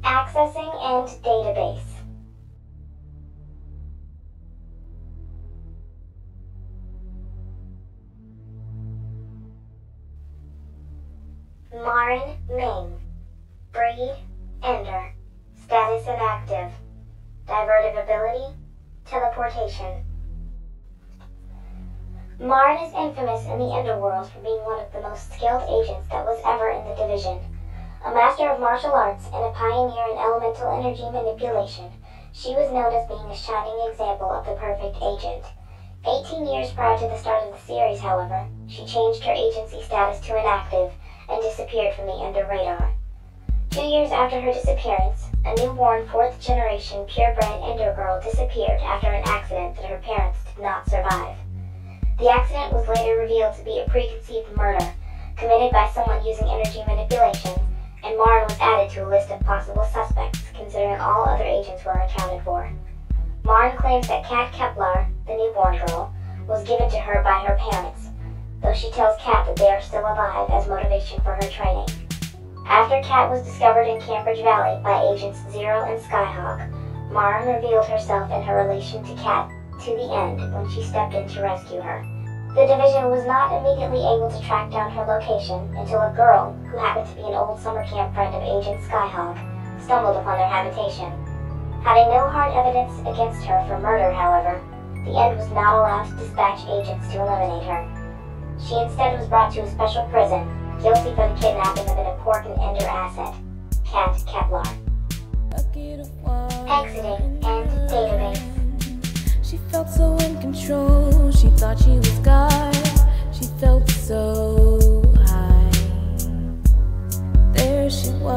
Accessing and database. Marin Ming. Breed, Ender. Status inactive. Divertive ability, teleportation. Marin is infamous in the Underworld for being one of the most skilled agents that was ever in the division. A master of martial arts and a pioneer in elemental energy manipulation, she was known as being a shining example of the perfect agent. 18 years prior to the start of the series, however, she changed her agency status to inactive and disappeared from the Ender radar. 2 years after her disappearance, a newborn 4th-generation purebred Ender girl disappeared after an accident that her parents did not survive. The accident was later revealed to be a preconceived murder, committed by someone using energy manipulation, and Marin was added to a list of possible suspects, considering all other agents were accounted for. Marin claims that Kat Kepler, the newborn girl, was given to her by her parents, though she tells Kat that they are still alive as motivation for her training. After Kat was discovered in Cambridge Valley by agents Zero and Skyhawk, Marin revealed herself and her relation to Kat to the end when she stepped in to rescue her. The division was not immediately able to track down her location until a girl, who happened to be an old summer camp friend of Agent Skyhawk, stumbled upon their habitation. Having no hard evidence against her for murder, however, the End was not allowed to dispatch agents to eliminate her. She instead was brought to a special prison, guilty for the kidnapping of an important Ender asset, Kat Kepler. Exiting and database. She felt so in control, she thought she was God, she felt so high. There she was.